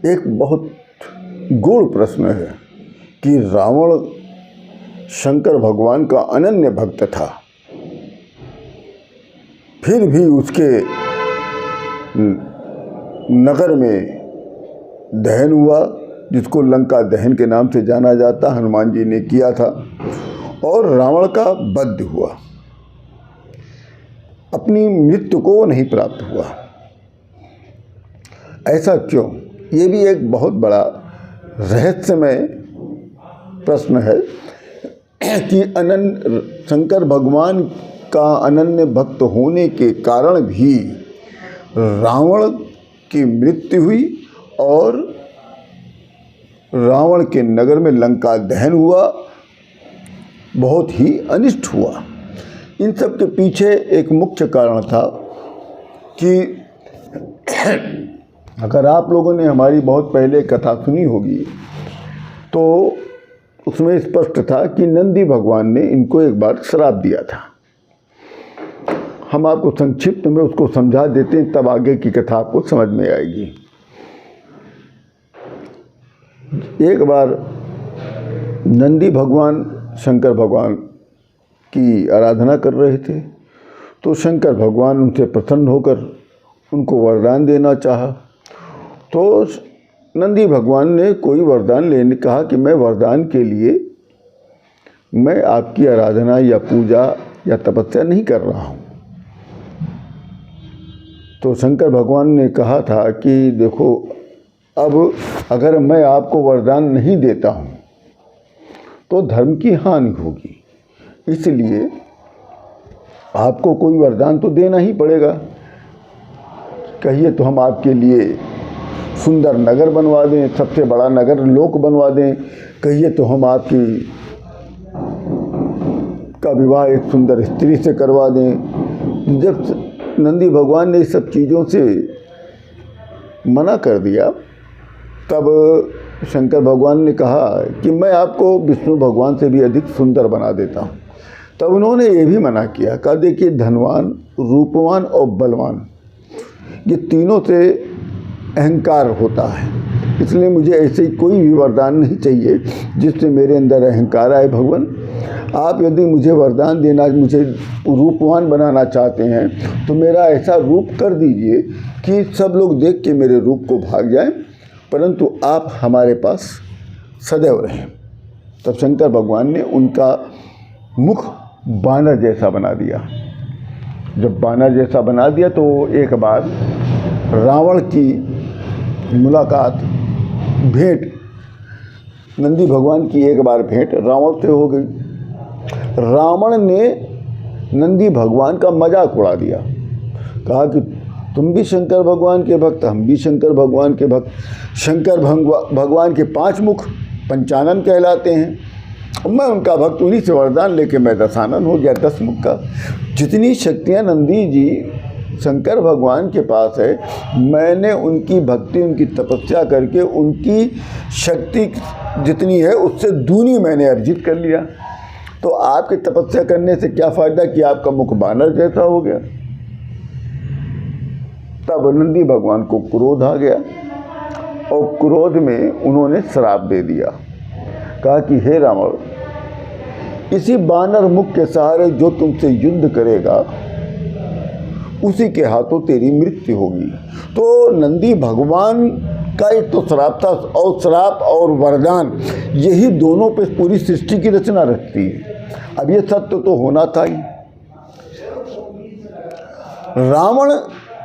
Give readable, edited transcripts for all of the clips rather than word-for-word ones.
एक बहुत गूढ़ प्रश्न है कि रावण शंकर भगवान का अनन्य भक्त था, फिर भी उसके नगर में दहन हुआ, जिसको लंका दहन के नाम से जाना जाता, हनुमान जी ने किया था, और रावण का वध हुआ। अपनी मृत्यु को वो नहीं प्राप्त हुआ। ऐसा क्यों? ये भी एक बहुत बड़ा रहस्यमय प्रश्न है कि शंकर भगवान का अनन्य भक्त होने के कारण भी रावण की मृत्यु हुई और रावण के नगर में लंका दहन हुआ, बहुत ही अनिष्ट हुआ। इन सब के पीछे एक मुख्य कारण था कि अगर आप लोगों ने हमारी बहुत पहले कथा सुनी होगी तो उसमें स्पष्ट था कि नंदी भगवान ने इनको एक बार श्राप दिया था। हम आपको संक्षिप्त में उसको समझा देते हैं, तब आगे की कथा आपको समझ में आएगी। एक बार नंदी भगवान शंकर भगवान की आराधना कर रहे थे, तो शंकर भगवान उनसे प्रसन्न होकर उनको वरदान देना चाहा। तो नंदी भगवान ने कोई वरदान लेने कहा कि मैं वरदान के लिए मैं आपकी आराधना या पूजा या तपस्या नहीं कर रहा हूँ। तो शंकर भगवान ने कहा था कि देखो, अब अगर मैं आपको वरदान नहीं देता हूँ तो धर्म की हानि होगी, इसलिए आपको कोई वरदान तो देना ही पड़ेगा। कहिए तो हम आपके लिए सुंदर नगर बनवा दें, सबसे बड़ा नगर लोक बनवा दें। कहिए तो हम आपकी का विवाह एक सुंदर स्त्री से करवा दें। जब नंदी भगवान ने इस सब चीज़ों से मना कर दिया, तब शंकर भगवान ने कहा कि मैं आपको विष्णु भगवान से भी अधिक सुंदर बना देता हूँ। तब उन्होंने ये भी मना किया, कहा देखिए, धनवान, रूपवान और बलवान, ये तीनों से अहंकार होता है, इसलिए मुझे ऐसे ही कोई भी वरदान नहीं चाहिए जिससे मेरे अंदर अहंकार आए। भगवान, आप यदि मुझे वरदान देना, मुझे रूपवान बनाना चाहते हैं तो मेरा ऐसा रूप कर दीजिए कि सब लोग देख के मेरे रूप को भाग जाएं, परंतु आप हमारे पास सदैव रहें। तब शंकर भगवान ने उनका मुख बानर जैसा बना दिया। जब बानर जैसा बना दिया तो एक बार रावण की मुलाकात, भेंट, नंदी भगवान की एक बार भेंट रावण से हो गई। रावण ने नंदी भगवान का मजाक उड़ा दिया, कहा कि तुम भी शंकर भगवान के भक्त, हम भी शंकर भगवान के भक्त। शंकर भगवान के 5 मुख पंचानन कहलाते हैं, मैं उनका भक्त, उन्हीं से वरदान लेके मैं दशानन हो गया, 10 मुख का। जितनी शक्तियाँ नंदी जी शंकर भगवान के पास है, मैंने उनकी भक्ति, उनकी तपस्या करके उनकी शक्ति जितनी है उससे दूनी मैंने अर्जित कर लिया। तो आपके तपस्या करने से क्या फ़ायदा कि आपका मुख बानर जैसा हो गया। तब नंदी भगवान को क्रोध आ गया और क्रोध में उन्होंने श्राप दे दिया, कहा कि हे रावण, इसी बानर मुख के सहारे जो तुमसे युद्ध करेगा उसी के हाथों तेरी मृत्यु होगी। तो नंदी भगवान का एक तो श्राप था, और श्राप और वरदान, यही दोनों पे पूरी सृष्टि की रचना रखती है। अब ये सत्य तो होना था ही। रावण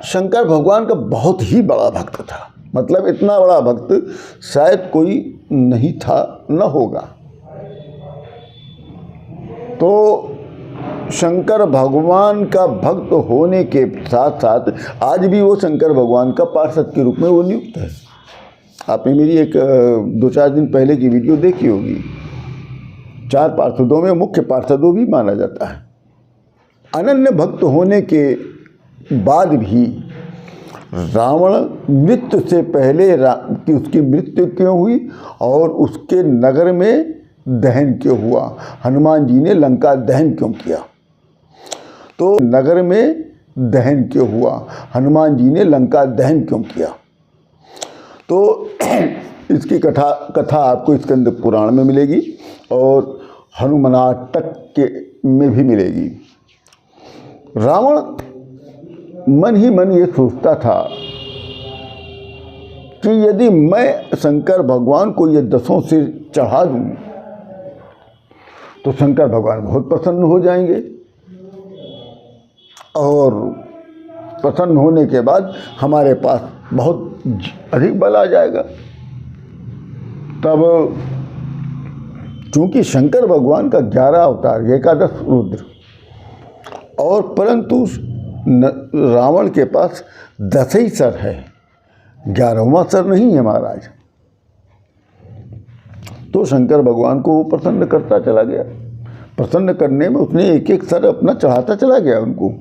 शंकर भगवान का बहुत ही बड़ा भक्त था, मतलब इतना बड़ा भक्त शायद कोई नहीं था, न होगा। तो शंकर भगवान का भक्त होने के साथ साथ आज भी वो शंकर भगवान का पार्षद के रूप में वो नियुक्त है। आपने मेरी एक 2-4 दिन पहले की वीडियो देखी होगी। 4 पार्षदों में मुख्य पार्षदों भी माना जाता है। अनन्य भक्त होने के बाद भी रावण मृत्यु से पहले कि उसकी मृत्यु क्यों हुई और उसके नगर में दहन क्यों हुआ, हनुमान जी ने लंका दहन क्यों किया। तो नगर में दहन क्यों हुआ, हनुमान जी ने लंका दहन क्यों किया। तो इसकी कथा आपको स्कंद पुराण में मिलेगी और हनुमानाटक के में भी मिलेगी। रावण मन ही मन ये सोचता था कि यदि मैं शंकर भगवान को ये 10 सिर चढ़ा दूं तो शंकर भगवान बहुत प्रसन्न हो जाएंगे और प्रसन्न होने के बाद हमारे पास बहुत अधिक बल आ जाएगा। तब चूंकि शंकर भगवान का 11 अवतार, 11 रुद्र, और परंतु रावण के पास 10 ही सर है, 11वां सर नहीं है महाराज। तो शंकर भगवान को वो प्रसन्न करता चला गया। प्रसन्न करने में उसने एक एक सर अपना चढ़ाता चला गया उनको।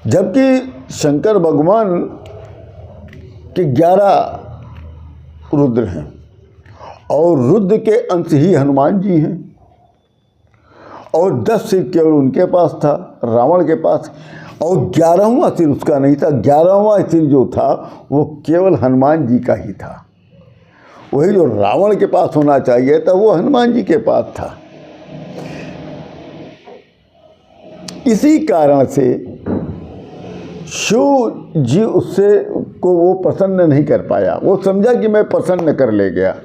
जबकि शंकर भगवान के 11 रुद्र हैं और रुद्र के अंश ही हनुमान जी हैं और 10 सिर केवल उनके पास था, रावण के पास, और 11वां सिर उसका नहीं था। 11वां सिर जो था वो केवल हनुमान जी का ही था। वही जो रावण के पास होना चाहिए था वो हनुमान जी के पास था। इसी कारण से शिव जी उससे को वो प्रसन्न नहीं कर पाया। वो समझा कि मैं प्रसन्न कर ले गया,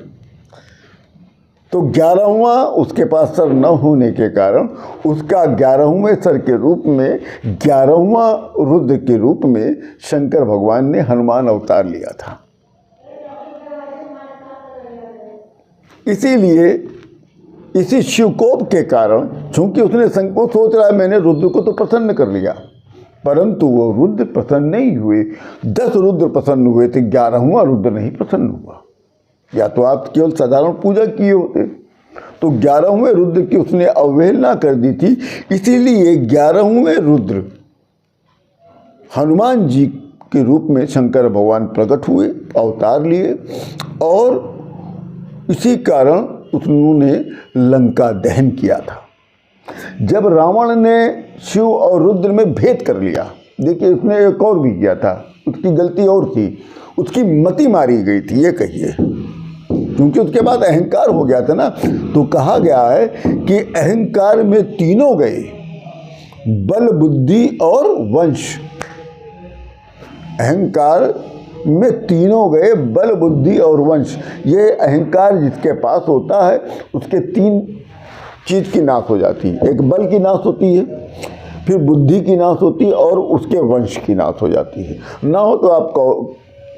तो 11वां उसके पास सर न होने के कारण उसका 11वें सर के रूप में 11वां रुद्र के रूप में शंकर भगवान ने हनुमान अवतार लिया था। इसीलिए इसी शिवकोप के कारण, चूंकि उसने संकोच सोच रहा है मैंने रुद्र को तो प्रसन्न कर लिया, परंतु वो रुद्र प्रसन्न नहीं हुए। 10 रुद्र प्रसन्न हुए थे, 11वां रुद्र नहीं प्रसन्न हुआ। या तो आप केवल साधारण पूजा किए होते, तो 11वें रुद्र की उसने अवहेलना कर दी थी। इसीलिए 11वें रुद्र हनुमान जी के रूप में शंकर भगवान प्रकट हुए, अवतार लिए, और इसी कारण उन्होंने लंका दहन किया था। जब रावण ने शिव और रुद्र में भेद कर लिया, देखिए उसने एक और भी किया था, उसकी गलती और थी, उसकी मति मारी गई थी ये कहिए, क्योंकि उसके बाद अहंकार हो गया था ना। तो कहा गया है कि अहंकार में तीनों गए, बल, बुद्धि और वंश। अहंकार में तीनों गए, बल, बुद्धि और वंश। ये अहंकार जिसके पास होता है उसके 3 चीज़ की नाश हो जाती है। एक बल की नाश होती है, फिर बुद्धि की नाश होती है और उसके वंश की नाश हो जाती है। ना हो तो आप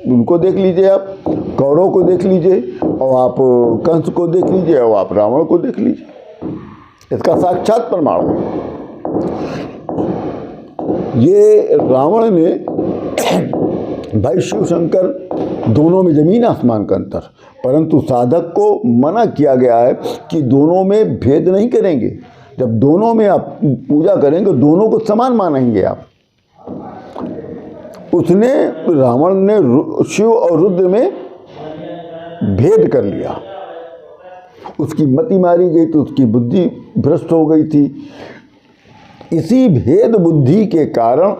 उनको देख लीजिए, आप कौरव को देख लीजिए, और आप कंस को देख लीजिए, और आप रावण को देख लीजिए। इसका साक्षात प्रमाण है। ये रावण ने भाई शिव शंकर दोनों में जमीन आसमान का अंतर, परंतु साधक को मना किया गया है कि दोनों में भेद नहीं करेंगे। जब दोनों में आप पूजा करेंगे, दोनों को समान मानेंगे आप। उसने, रावण ने शिव और रुद्र में भेद कर लिया, उसकी मति मारी गई तो उसकी बुद्धि भ्रष्ट हो गई थी। इसी भेद बुद्धि के कारण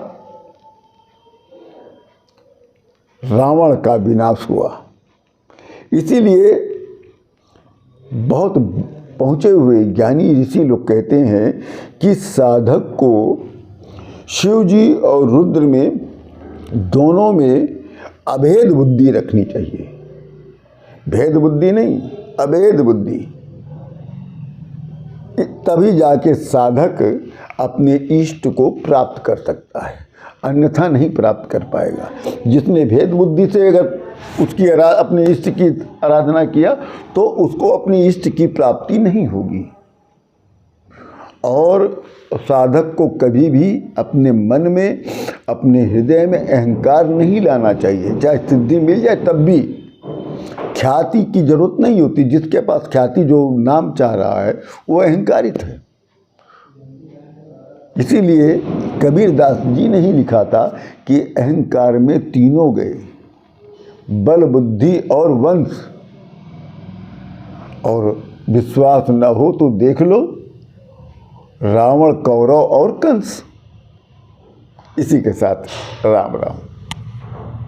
रावण का विनाश हुआ। इसीलिए बहुत पहुँचे हुए ज्ञानी ऋषि लोग कहते हैं कि साधक को शिव जी और रुद्र में, दोनों में अभेद बुद्धि रखनी चाहिए। भेद बुद्धि नहीं, अभेद बुद्धि। तभी जाके साधक अपने इष्ट को प्राप्त कर सकता है, अन्यथा नहीं प्राप्त कर पाएगा। जिसने भेद बुद्धि से अगर उसकी अपने इष्ट की आराधना किया तो उसको अपनी इष्ट की प्राप्ति नहीं होगी। और साधक को कभी भी अपने मन में, अपने हृदय में अहंकार नहीं लाना चाहिए। चाहे सिद्धि मिल जाए तब भी ख्याति की जरूरत नहीं होती। जिसके पास ख्याति, जो नाम चाह रहा है, वो अहंकारित है। इसीलिए कबीरदास जी ने ही लिखा था कि अहंकार में तीनों गए, बल, बुद्धि और वंश। और विश्वास न हो तो देख लो रावण, कौरव और कंस। इसी के साथ राम राम।